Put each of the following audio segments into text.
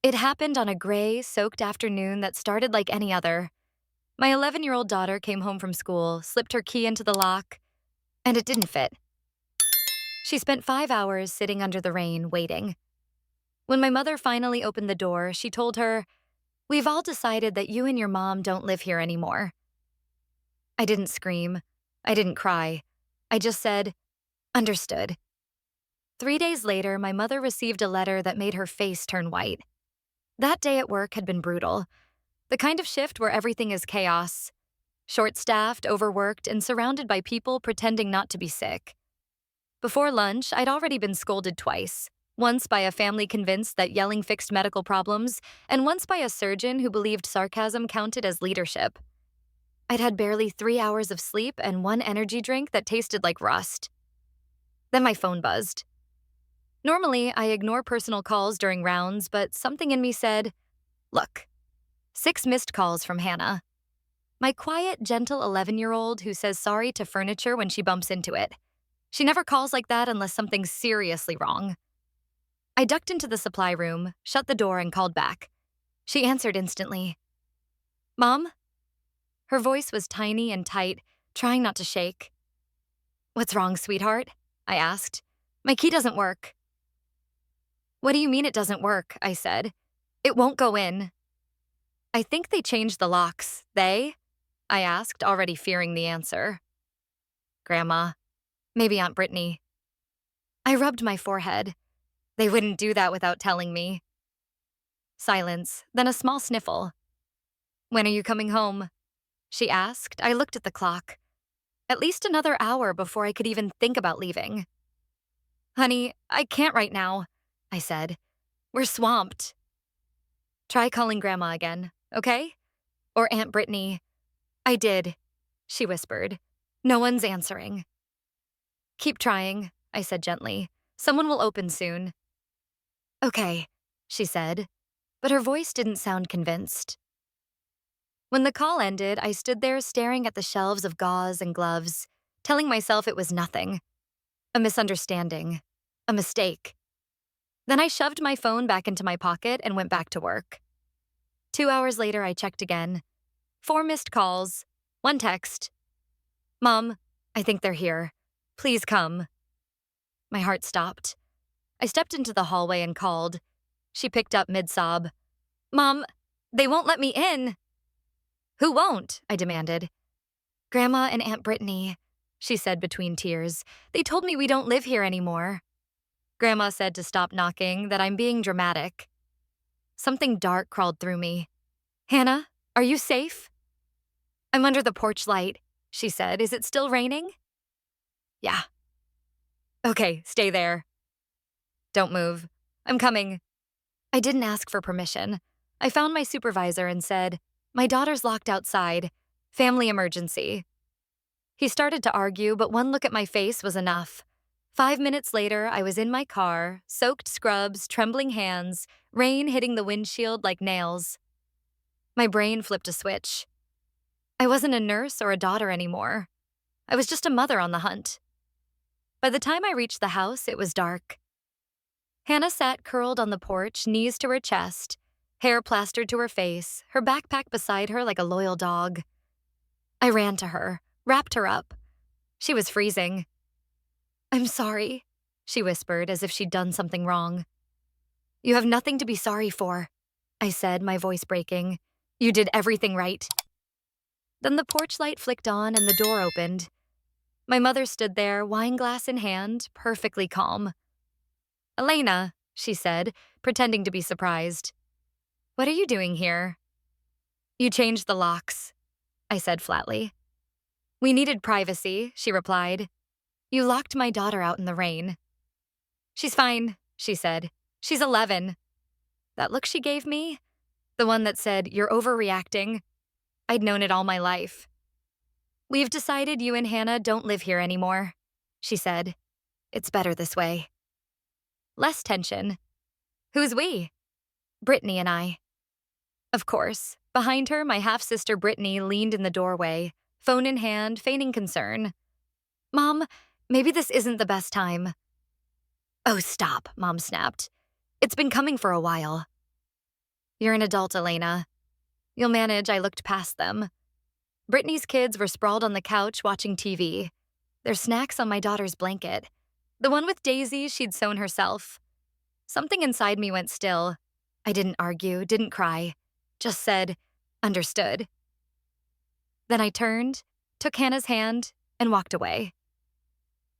It happened on a gray, soaked afternoon that started like any other. My 11-year-old daughter came home from school, slipped her key into the lock, and it didn't fit. She spent 5 hours sitting under the rain, waiting. When my mother finally opened the door, she told her, "We've all decided that you and your mom don't live here anymore." I didn't scream. I didn't cry. I just said, "Understood." 3 days later, my mother received a letter that made her face turn white. That day at work had been brutal. The kind of shift where everything is chaos. Short-staffed, overworked, and surrounded by people pretending not to be sick. Before lunch, I'd already been scolded twice. Once by a family convinced that yelling fixed medical problems, and once by a surgeon who believed sarcasm counted as leadership. I'd had barely 3 hours of sleep and one energy drink that tasted like rust. Then my phone buzzed. Normally, I ignore personal calls during rounds, but something in me said, "Look, 6 missed calls from Hannah. My quiet, gentle 11-year-old who says sorry to furniture when she bumps into it. She never calls like that unless something's seriously wrong." I ducked into the supply room, shut the door, and called back. She answered instantly. "Mom?" Her voice was tiny and tight, trying not to shake. "What's wrong, sweetheart?" I asked. "My key doesn't work." "What do you mean it doesn't work?" I said. "It won't go in." "I think they changed the locks." "They?" I asked, already fearing the answer. "Grandma. Maybe Aunt Brittany." I rubbed my forehead. They wouldn't do that without telling me. Silence, then a small sniffle. "When are you coming home?" she asked. I looked at the clock. At least another hour before I could even think about leaving. "Honey, I can't right now," I said. "We're swamped." "Try calling Grandma again, okay? Or Aunt Brittany." "I did," she whispered. "No one's answering." "Keep trying," I said gently. "Someone will open soon." "Okay," she said, but her voice didn't sound convinced. When the call ended, I stood there staring at the shelves of gauze and gloves, telling myself it was nothing. A misunderstanding. A mistake. Then I shoved my phone back into my pocket and went back to work. 2 hours later, I checked again. 4 missed calls. 1 text. "Mom, I think they're here. Please come." My heart stopped. I stepped into the hallway and called. She picked up mid-sob. "Mom, they won't let me in." "Who won't?" I demanded. "Grandma and Aunt Brittany," she said between tears. "They told me we don't live here anymore." Grandma said to stop knocking, that I'm being dramatic. Something dark crawled through me. "Hannah, are you safe?" "I'm under the porch light," she said. "Is it still raining?" "Yeah." "Okay, stay there." "Don't move. I'm coming." I didn't ask for permission. I found my supervisor and said, "My daughter's locked outside. Family emergency." He started to argue, but one look at my face was enough. 5 minutes later, I was in my car, soaked scrubs, trembling hands, rain hitting the windshield like nails. My brain flipped a switch. I wasn't a nurse or a daughter anymore. I was just a mother on the hunt. By the time I reached the house, it was dark. Hannah sat curled on the porch, knees to her chest, hair plastered to her face, her backpack beside her like a loyal dog. I ran to her, wrapped her up. She was freezing. "I'm sorry," she whispered as if she'd done something wrong. "You have nothing to be sorry for," I said, my voice breaking. "You did everything right." Then the porch light flicked on and the door opened. My mother stood there, wine glass in hand, perfectly calm. "Elena," she said, pretending to be surprised. "What are you doing here?" "You changed the locks," I said flatly. "We needed privacy," she replied. "You locked my daughter out in the rain." "She's fine," she said. "She's 11. That look she gave me? The one that said, "You're overreacting." I'd known it all my life. "We've decided you and Hannah don't live here anymore," she said. "It's better this way." Less tension. Who's we? Brittany and I. Of course. Behind her, my half-sister Brittany leaned in the doorway, phone in hand, feigning concern. "Mom, maybe this isn't the best time." "Oh, stop," Mom snapped. "It's been coming for a while." You're an adult, Elena. You'll manage. I looked past them. Brittany's kids were sprawled on the couch watching TV, their snacks on my daughter's blanket. The one with daisies she'd sewn herself. Something inside me went still. I didn't argue, didn't cry, just said, understood. Then I turned, took Hannah's hand, and walked away.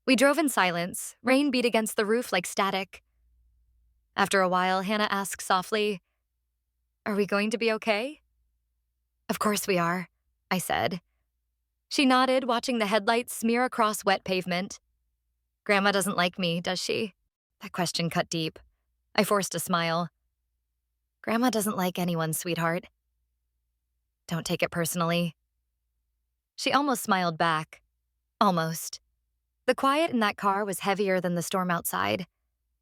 We drove in silence. Rain beat against the roof like static. After a while, Hannah asked softly, "Are we going to be okay?" "Of course we are," I said. She nodded, watching the headlights smear across wet pavement. "Grandma doesn't like me, does she?" That question cut deep. I forced a smile. "Grandma doesn't like anyone, sweetheart. Don't take it personally." She almost smiled back. Almost. The quiet in that car was heavier than the storm outside.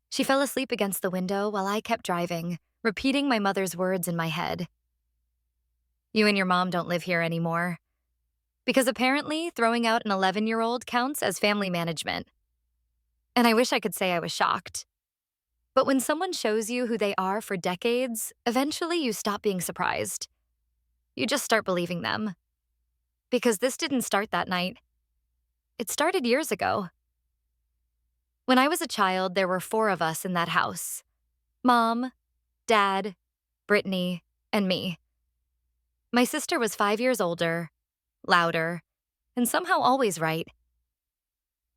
She fell asleep against the window while I kept driving, repeating my mother's words in my head. "You and your mom don't live here anymore." Because apparently, throwing out an 11-year-old counts as family management. And I wish I could say I was shocked. But when someone shows you who they are for decades, eventually you stop being surprised. You just start believing them. Because this didn't start that night. It started years ago. When I was a child, there were 4 of us in that house. Mom, Dad, Brittany, and me. My sister was 5 years older, louder, and somehow always right.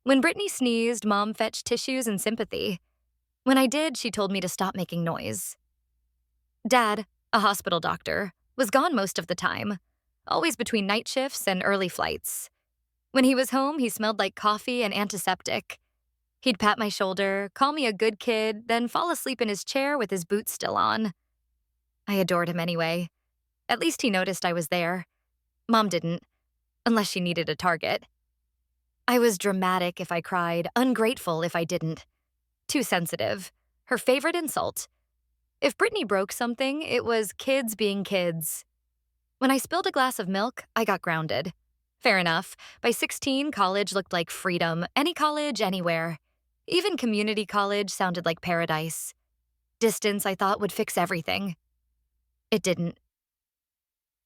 When Brittany sneezed, Mom fetched tissues and sympathy. When I did, she told me to stop making noise. Dad, a hospital doctor, was gone most of the time, always between night shifts and early flights. When he was home, he smelled like coffee and antiseptic. He'd pat my shoulder, call me a good kid, then fall asleep in his chair with his boots still on. I adored him anyway. At least he noticed I was there. Mom didn't, unless she needed a target. I was dramatic if I cried, ungrateful if I didn't. Too sensitive. Her favorite insult. If Brittany broke something, it was kids being kids. When I spilled a glass of milk, I got grounded. Fair enough. By 16, college looked like freedom. Any college, anywhere. Even community college sounded like paradise. Distance, I thought, would fix everything. It didn't.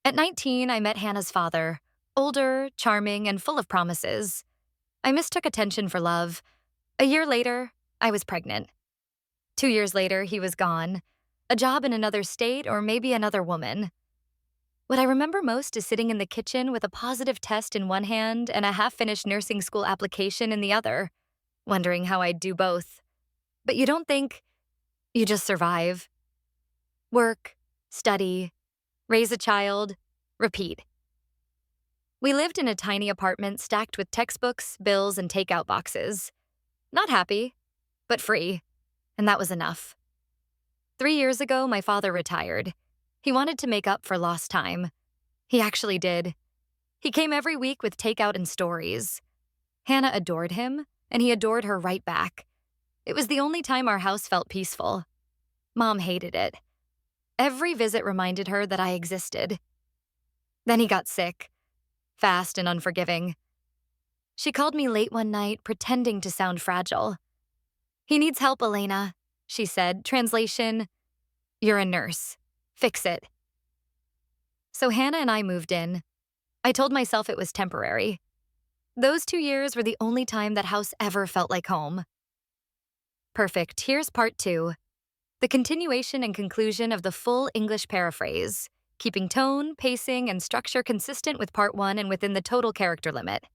At 19, I met Hannah's father. Older, charming, and full of promises. I mistook attention for love. A year later, I was pregnant. 2 years later, he was gone. A job in another state or maybe another woman. What I remember most is sitting in the kitchen with a positive test in one hand and a half-finished nursing school application in the other, wondering how I'd do both. But you don't think, you just survive. Work, study, raise a child, repeat. We lived in a tiny apartment stacked with textbooks, bills, and takeout boxes. Not happy, but free, and that was enough. 3 years ago, my father retired. He wanted to make up for lost time. He actually did. He came every week with takeout and stories. Hannah adored him, and he adored her right back. It was the only time our house felt peaceful. Mom hated it. Every visit reminded her that I existed. Then he got sick, fast and unforgiving. She called me late one night, pretending to sound fragile. "He needs help, Elena," she said. Translation, "You're a nurse. Fix it." So Hannah and I moved in. I told myself it was temporary. Those 2 years were the only time that house ever felt like home. Perfect. Here's part 2. The continuation and conclusion of the full English paraphrase, keeping tone, pacing, and structure consistent with part 1 and within the total character limit.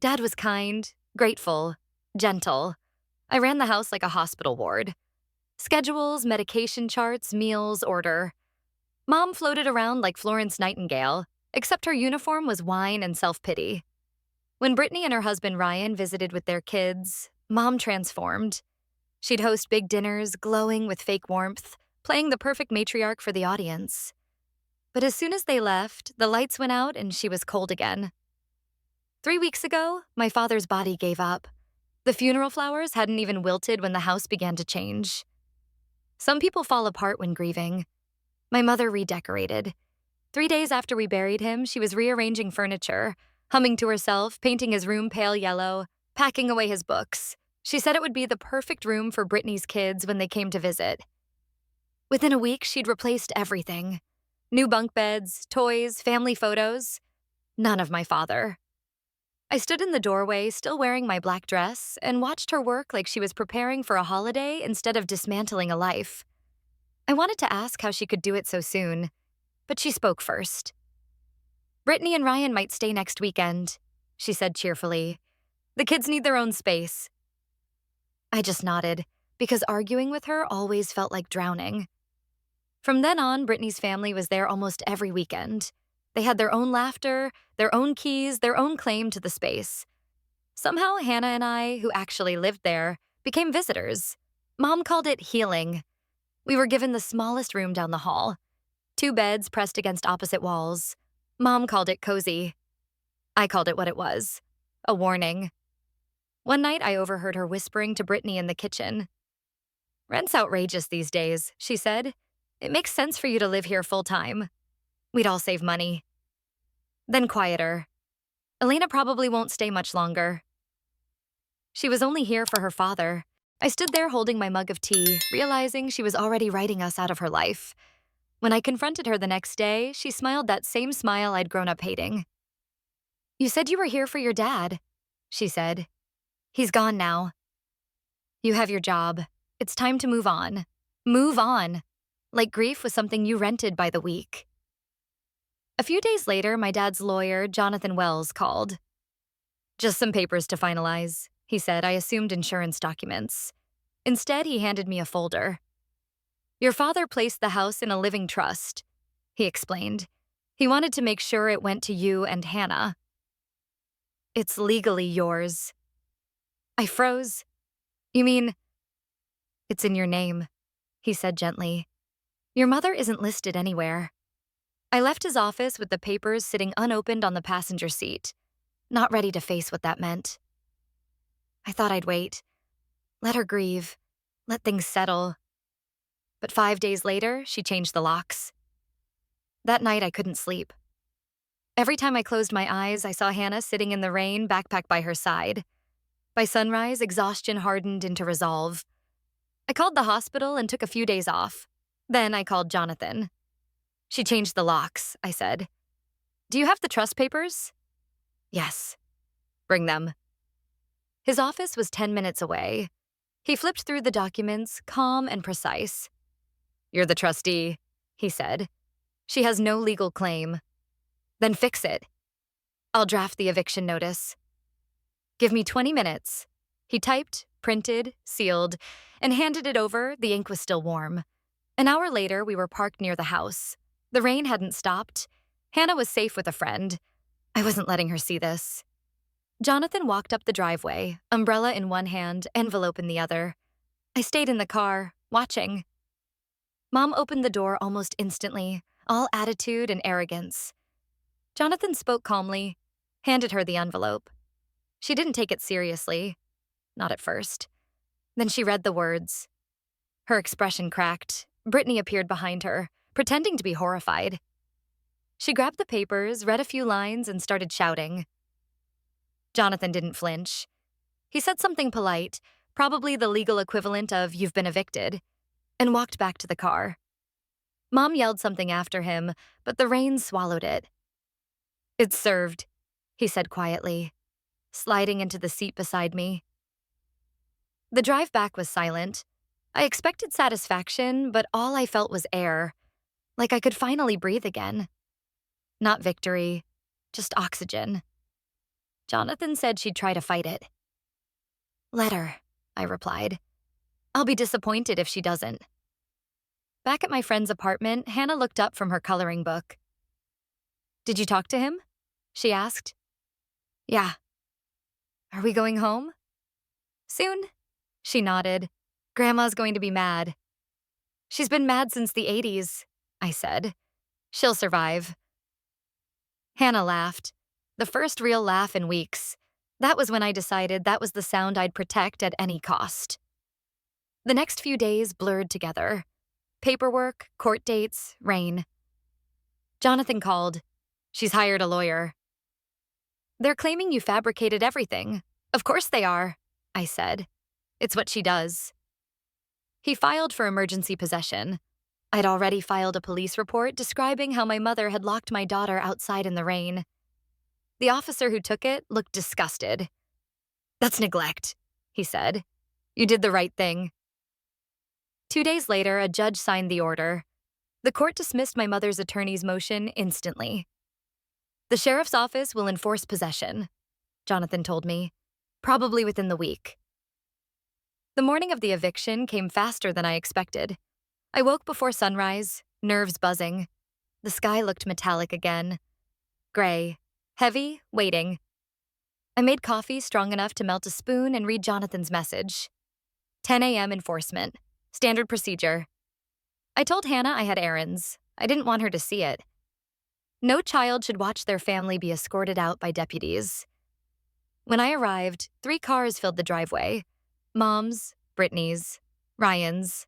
Dad was kind, grateful, gentle. I ran the house like a hospital ward. Schedules, medication charts, meals, order. Mom floated around like Florence Nightingale, except her uniform was wine and self-pity. When Brittany and her husband Ryan visited with their kids, Mom transformed. She'd host big dinners, glowing with fake warmth, playing the perfect matriarch for the audience. But as soon as they left, the lights went out and she was cold again. 3 weeks ago, my father's body gave up. The funeral flowers hadn't even wilted when the house began to change. Some people fall apart when grieving. My mother redecorated. 3 days after we buried him, she was rearranging furniture, humming to herself, painting his room pale yellow, packing away his books. She said it would be the perfect room for Brittany's kids when they came to visit. Within a week, she'd replaced everything. New bunk beds, toys, family photos. None of my father. I stood in the doorway, still wearing my black dress, and watched her work like she was preparing for a holiday instead of dismantling a life. I wanted to ask how she could do it so soon, but she spoke first. "Brittany and Ryan might stay next weekend," she said cheerfully. "The kids need their own space." I just nodded, because arguing with her always felt like drowning. From then on, Brittany's family was there almost every weekend. They had their own laughter, their own keys, their own claim to the space. Somehow, Hannah and I, who actually lived there, became visitors. Mom called it healing. We were given the smallest room down the hall, 2 beds pressed against opposite walls. Mom called it cozy. I called it what it was, a warning. One night, I overheard her whispering to Brittany in the kitchen. "Rent's outrageous these days," she said. "It makes sense for you to live here full-time. We'd all save money." Then quieter. "Elena probably won't stay much longer." She was only here for her father. I stood there holding my mug of tea, realizing she was already writing us out of her life. When I confronted her the next day, she smiled that same smile I'd grown up hating. "You said you were here for your dad," she said. "He's gone now. You have your job. It's time to move on. Move on. Like grief was something you rented by the week." A few days later, my dad's lawyer, Jonathan Wells, called. "Just some papers to finalize," he said. I assumed insurance documents. Instead, he handed me a folder. "Your father placed the house in a living trust," he explained. "He wanted to make sure it went to you and Hannah." "It's legally yours." I froze. "You mean—" "It's in your name," he said gently. "Your mother isn't listed anywhere." I left his office with the papers sitting unopened on the passenger seat, not ready to face what that meant. I thought I'd wait. Let her grieve. Let things settle. But 5 days later, she changed the locks. That night, I couldn't sleep. Every time I closed my eyes, I saw Hannah sitting in the rain, backpack by her side. By sunrise, exhaustion hardened into resolve. I called the hospital and took a few days off. Then I called Jonathan. "She changed the locks," I said. "Do you have the trust papers?" "Yes." "Bring them." His office was 10 minutes away. He flipped through the documents, calm and precise. "You're the trustee," he said. "She has no legal claim." "Then fix it." "I'll draft the eviction notice." "Give me 20 minutes." He typed, printed, sealed, and handed it over. The ink was still warm. An hour later, we were parked near the house. The rain hadn't stopped. Hannah was safe with a friend. I wasn't letting her see this. Jonathan walked up the driveway, umbrella in one hand, envelope in the other. I stayed in the car, watching. Mom opened the door almost instantly, all attitude and arrogance. Jonathan spoke calmly, handed her the envelope. She didn't take it seriously. Not at first. Then she read the words. Her expression cracked. Brittany appeared behind her, pretending to be horrified. She grabbed the papers, read a few lines, and started shouting. Jonathan didn't flinch. He said something polite, probably the legal equivalent of "you've been evicted," and walked back to the car. Mom yelled something after him, but the rain swallowed it. "It's served," he said quietly, sliding into the seat beside me. The drive back was silent. I expected satisfaction, but all I felt was air, like I could finally breathe again. Not victory, just oxygen. Jonathan said she'd try to fight it. "Let her," I replied. "I'll be disappointed if she doesn't." Back at my friend's apartment, Hannah looked up from her coloring book. "Did you talk to him?" she asked. "Yeah." "Are we going home?" "Soon." She nodded. "Grandma's going to be mad." "She's been mad since the 80s, I said. "She'll survive." Hannah laughed. The first real laugh in weeks. That was when I decided that was the sound I'd protect at any cost. The next few days blurred together. Paperwork, court dates, rain. Jonathan called. "She's hired a lawyer." "They're claiming you fabricated everything." "Of course they are," I said. "It's what she does." He filed for emergency possession. I'd already filed a police report describing how my mother had locked my daughter outside in the rain. The officer who took it looked disgusted. "That's neglect," he said. "You did the right thing." 2 days later, a judge signed the order. The court dismissed my mother's attorney's motion instantly. "The sheriff's office will enforce possession," Jonathan told me, "probably within the week." The morning of the eviction came faster than I expected. I woke before sunrise, nerves buzzing. The sky looked metallic again. Gray, heavy, waiting. I made coffee strong enough to melt a spoon and read Jonathan's message. 10 a.m. enforcement. Standard procedure. I told Hannah I had errands. I didn't want her to see it. No child should watch their family be escorted out by deputies. When I arrived, 3 cars filled the driveway. Mom's, Brittany's, Ryan's.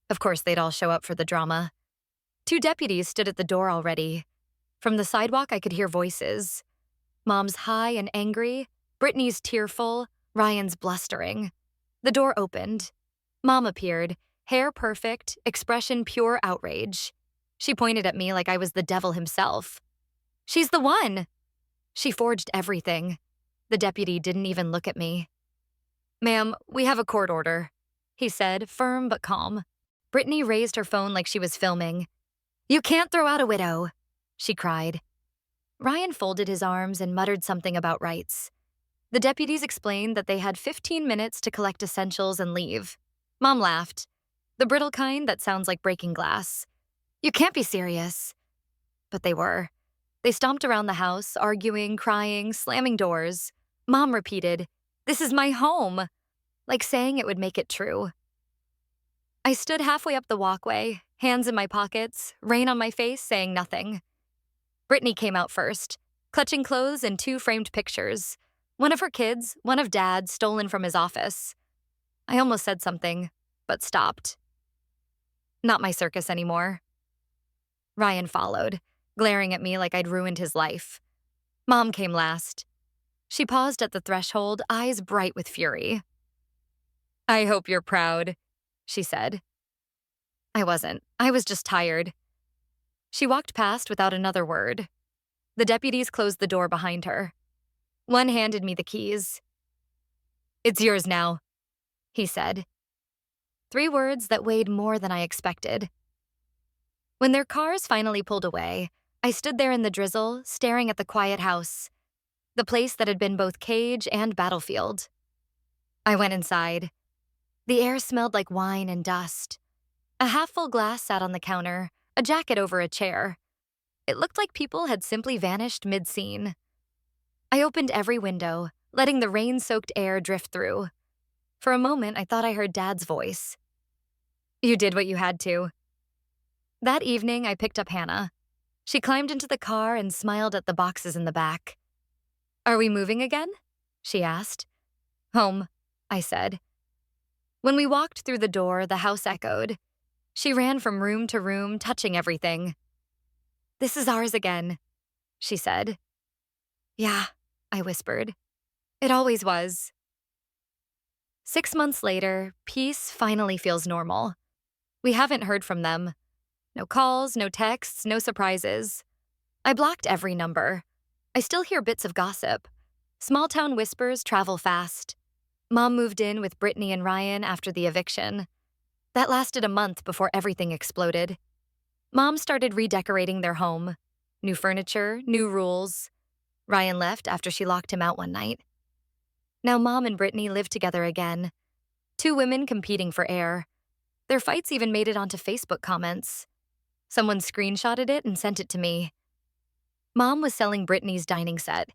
Of course, they'd all show up for the drama. 2 deputies stood at the door already. From the sidewalk, I could hear voices. Mom's high and angry, Brittany's tearful, Ryan's blustering. The door opened. Mom appeared, hair perfect, expression pure outrage. She pointed at me like I was the devil himself. "She's the one!" She forged everything. The deputy didn't even look at me. "Ma'am, we have a court order," he said, firm but calm. Brittany raised her phone like she was filming. "You can't throw out a widow," she cried. Ryan folded his arms and muttered something about rights. The deputies explained that they had 15 minutes to collect essentials and leave. Mom laughed. The brittle kind that sounds like breaking glass. "You can't be serious." But they were. They stomped around the house, arguing, crying, slamming doors. Mom repeated, "This is my home," like saying it would make it true. I stood halfway up the walkway, hands in my pockets, rain on my face, saying nothing. Brittany came out first, clutching clothes and 2 framed pictures. One of her kids, one of Dad's, stolen from his office. I almost said something, but stopped. Not my circus anymore. Ryan followed, glaring at me like I'd ruined his life. Mom came last. She paused at the threshold, eyes bright with fury. "I hope you're proud," she said. I wasn't. I was just tired. She walked past without another word. The deputies closed the door behind her. One handed me the keys. "It's yours now," he said. 3 words that weighed more than I expected. When their cars finally pulled away, I stood there in the drizzle, staring at the quiet house, the place that had been both cage and battlefield. I went inside. The air smelled like wine and dust. A half-full glass sat on the counter, a jacket over a chair. It looked like people had simply vanished mid-scene. I opened every window, letting the rain-soaked air drift through. For a moment, I thought I heard Dad's voice. "You did what you had to." That evening, I picked up Hannah. She climbed into the car and smiled at the boxes in the back. "Are we moving again?" she asked. "Home," I said. When we walked through the door, the house echoed. She ran from room to room, touching everything. "This is ours again," she said. "Yeah," I whispered. "It always was." 6 months later, peace finally feels normal. We haven't heard from them. No calls, no texts, no surprises. I blocked every number. I still hear bits of gossip. Small-town whispers travel fast. Mom moved in with Brittany and Ryan after the eviction. That lasted a month before everything exploded. Mom started redecorating their home. New furniture, new rules. Ryan left after she locked him out one night. Now Mom and Brittany live together again. 2 women competing for air. Their fights even made it onto Facebook comments. Someone screenshotted it and sent it to me. Mom was selling Brittany's dining set.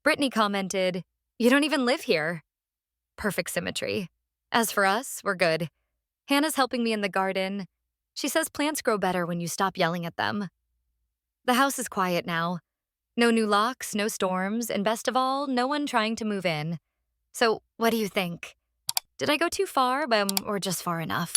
Brittany commented, "You don't even live here." Perfect symmetry. As for us, we're good. Hannah's helping me in the garden. She says plants grow better when you stop yelling at them. The house is quiet now. No new locks, no storms, and best of all, no one trying to move in. So, what do you think? Did I go too far, or just far enough?